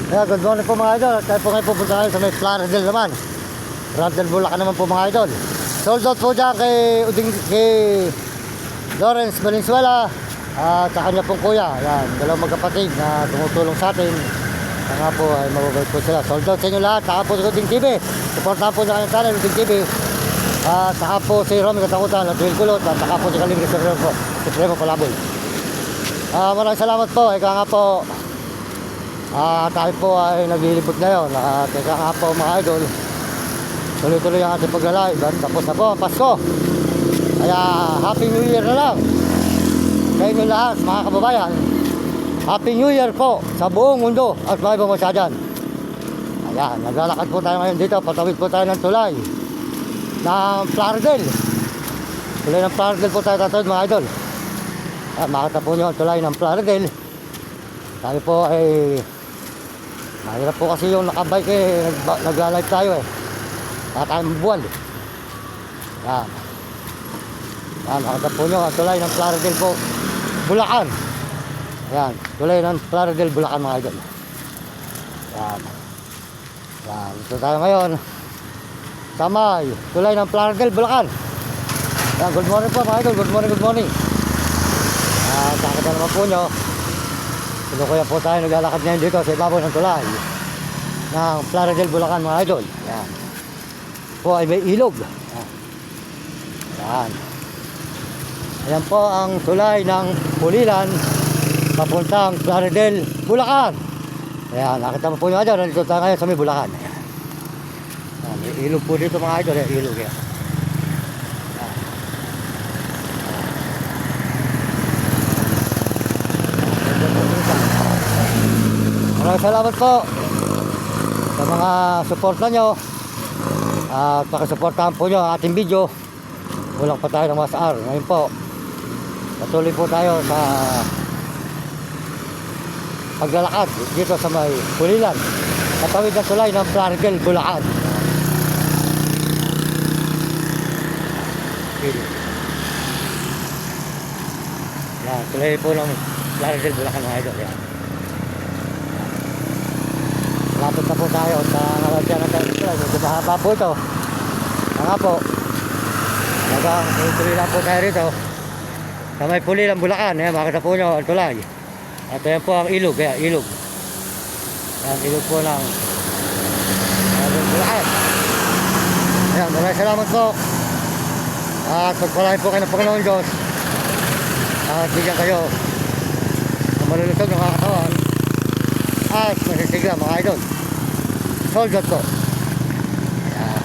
Yeah, good morning po mga idol. Tayo po ngayon pupunta tayo sa may Plaridel naman. Plaridel Bulacan naman po mga idol. Sold out po dyan kay Lawrence Valenzuela at sa kanya pong kuya. Yan, dalawang magkapatid na tumutulong sa atin. Nga po ay mababait po sila. Sold out sa inyo lahat. Saka po sa Uding TV. Supportahan po sa kanyang channel, Uding TV. At saka po si Romy Katakutan at Will Kulot. At saka po si Kalibre Supremo Palaboy. Maraming salamat po. Ika nga po. Tayo po ay naglilibot ngayon at ika nga po mga idol, tuloy-tuloy ang ating pagla-live. Tapos na po ang Pasko, kaya Happy New Year na lang sa inyo lahat mga kababayan. Happy New Year po sa buong mundo at mga ibang bansa dyan. Ayan, naglalakad po tayo ngayon dito. Patawid po tayo ng tulay ng Plaridel. Tulay ng Plaridel po tayo tatawid mga idol. Makita po nyo ang tulay ng Plaridel. Tayo po ay mahirap po kasi yung nakabike nagla-live tayo Baka tayo mabuwal Yan. Yan, makita po nyo ang tulay ng Plaridel po Bulacan. Yan, tulay ng Plaridel Bulacan mga idol. Yan. Yan, ito tayo ngayon sa may tulay ng Plaridel Bulacan. Yan, good morning po mga idol. Good morning, good morning. Nakita naman po nyo, kaya po tayo naglalakad ngayon dito sa ibabaw ng tulay ng Plaridel Bulacan mga idol. Yan. Po ay may ilog. Yan. Yan. Ayan po ang tulay ng Pulilan papuntang Plaridel Bulacan. Ayan, nakita mo po nyo idol, nandito tayo ngayon sa may Bulacan. Yan. May ilog po dito mga idol. Yan, ilog yan. Maraming salamat po sa mga suporta nyo at pakisuportahan po nyo ang ating video. Kulang pa tayo ng mga SR. Ngayon po patuloy po tayo sa paglalakad dito sa may Pulilan, katawid ng tulay ng Plaridel Bulacan. Yan, tulay po ng Plaridel Bulacan mga idol. Yan. Lapit na po tayo sa nalagyan ng tayo. Medyo mahaba po ito. Nga po, nagang tuloy lang po tayo rito sa may Pulilan Bulacan. Makita po nyo ang tulay. At yan po ang ilog. Ilog. Yan, ilog po ng Bulacan. Ayan, maraming salamat po. At pagpalain po kayo ng Panginoon Diyos. At bigyan kayo ng malulusog ng mga katawan at masisigla mga idol. Sold out po. Ayan.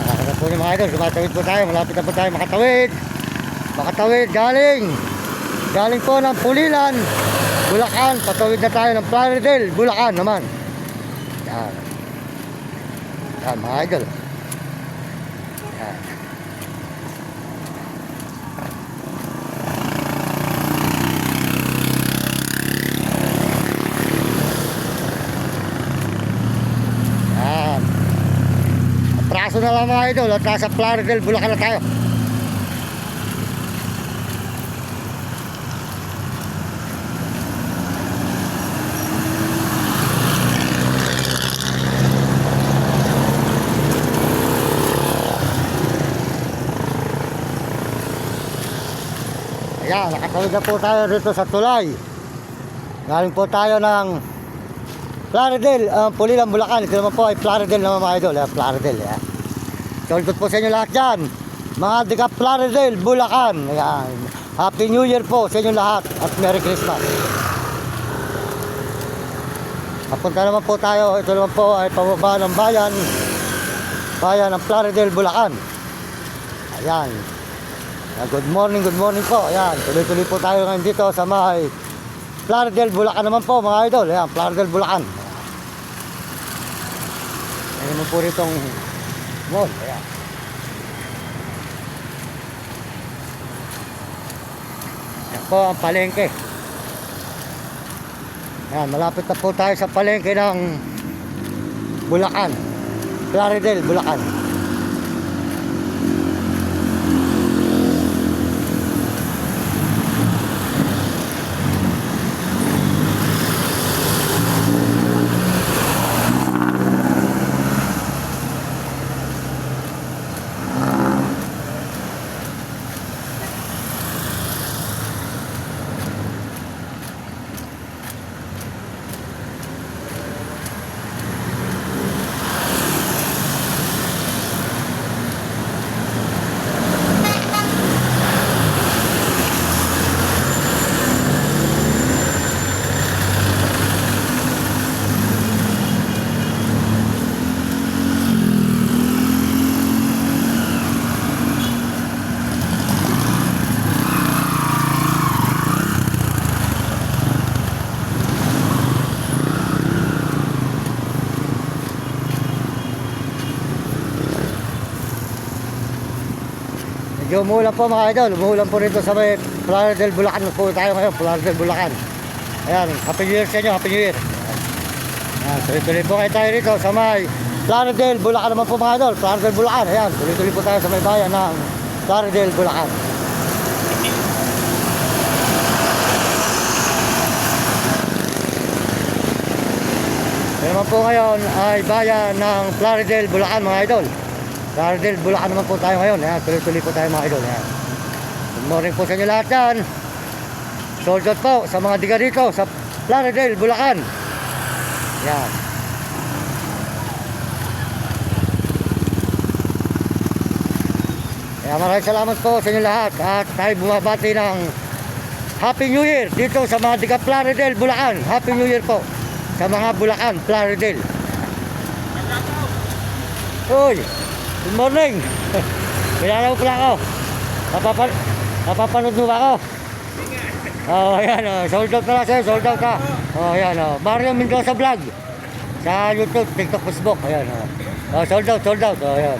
Kakagap po niyo mga idol. Sumatawid po tayo. Malapit na po tayo makatawid galing po ng Pulilan Bulacan. Patawid na tayo ng Plaridel Bulacan naman. Ayan. Ayan mga idol. Ayan. Praso na lang mga idol at nasa Plaridel Bulacan na tayo. Ayan, nakatawid na po tayo dito sa tulay. Galing po tayo ng Plaridel, Pulilan Bulacan. Ito naman po ay Plaridel naman mga idol. Plaridel, yan. Sold out po sa inyo lahat dyan, mga diga Plaridel Bulacan. Ayan. Happy New Year po sa inyo lahat at Merry Christmas. Papunta naman po tayo. Ito naman po ay pababa ng bayan ng Plaridel Bulacan. Ayan. Good morning po. Ayan, tuloy-tuloy po tayo ngayon dito sa may Plaridel Bulacan naman po mga idol. Ayan, Plaridel Bulacan. Ayan naman po ritong mall. Ayan. Ayan po ang palengke. Ayan, malapit na po tayo sa palengke ng Bulacan. Plaridel Bulacan. Medyo umuulan po mga idol. Umuulan po rito sa may Plaridel, Bulacan po tayo ngayon. Plaridel, Bulacan. Ayan, Happy New Year sa inyo, Happy New Year. Ayan, tuloy-tuloy po kayo tayo rito sa may Plaridel, Bulacan naman po mga idol. Plaridel, Bulacan. Ayan, tuloy-tuloy po tayo sa may bayan ng Plaridel, Bulacan. Ayan naman po ngayon ay bayan ng Plaridel, Bulacan mga idol. Plaridel, Bulacan naman po tayo ngayon. Ayan, tuloy-tuloy po tayo mga idol. Ayan. Good morning po sa inyo lahat yan. Sold out po sa mga diga dito sa Plaridel, Bulacan. Ayan. Kaya maraming salamat po sa inyo lahat. At tayo bumabati ng Happy New Year dito sa mga diga Plaridel, Bulacan. Happy New Year po sa mga Bulacan, Plaridel. Uy, good morning. Kilala mo pala ako. Napapanood mo ba ako? Oh, ayan, sold out na sa'yo, sold out ka. Oh, ayan, Mario Mendoza Vlog. Sa YouTube, TikTok, Facebook, ayan. Sold out, sold out. Oh, ayan.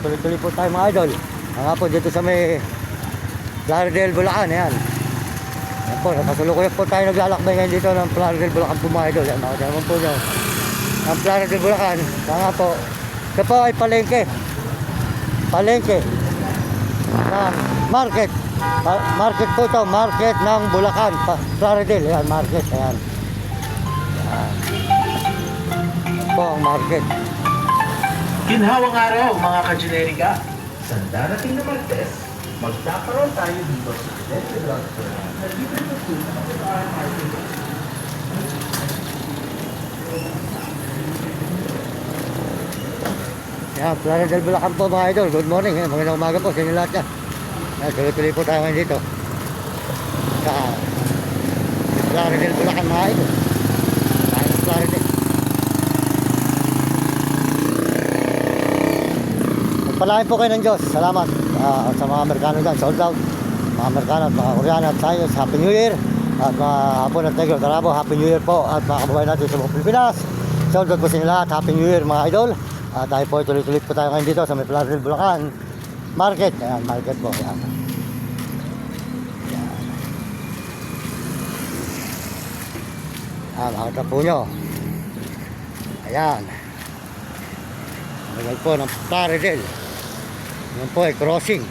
Tuloy-tuloy po tayo mga idol. Nga po dito sa may Plaridel, Bulacan, ayan. Ayan po, napasulukuyan po tayo naglalakbay ngayon dito ng Plaridel, Bulacan po mga idol. Ayan, makikita naman po nyo. Ang Plaridel, Bulacan. Nga po, ito po ay palengke. Palengke. Market. Market po ito. Market ng Bulacan. Plaridel. Ayan, market. Ayan. Ayan. Po ang market. Ginhawang araw mga ka-generika. Sa darating na Martes, magkakaroon tayo dito sa Dente Drugstore na libre na po na mag-RRT. Ayan, Plaridel, Bulacan po mga idol. Good morning. Ayan, magandang umaga po sa inyo lahat yan. Ayan, tuloy-tuloy po tayo ngayon dito sa Plaridel, Bulacan mga idol. Tayo ng Plaridel. Pagpalain po kayo ng Diyos. Salamat sa mga Amerikano dyan. Sold out. Mga Amerikano at mga Koreano at Chinese. Happy New Year. At mga Hapon at Negro Tarabo. Happy New Year po. At mga kababayan natin sa buong Pilipinas. Sold out po sa inyo lahat. Happy New Year mga idol. At tayo po tuloy-tuloy po tayo ngayon dito sa may Plaridel, Bulacan Market. Ayan, market po. Ayan. Ayan, makita po nyo. Ayan. Ayan po ng Plaridel. Ayan po ay crossing.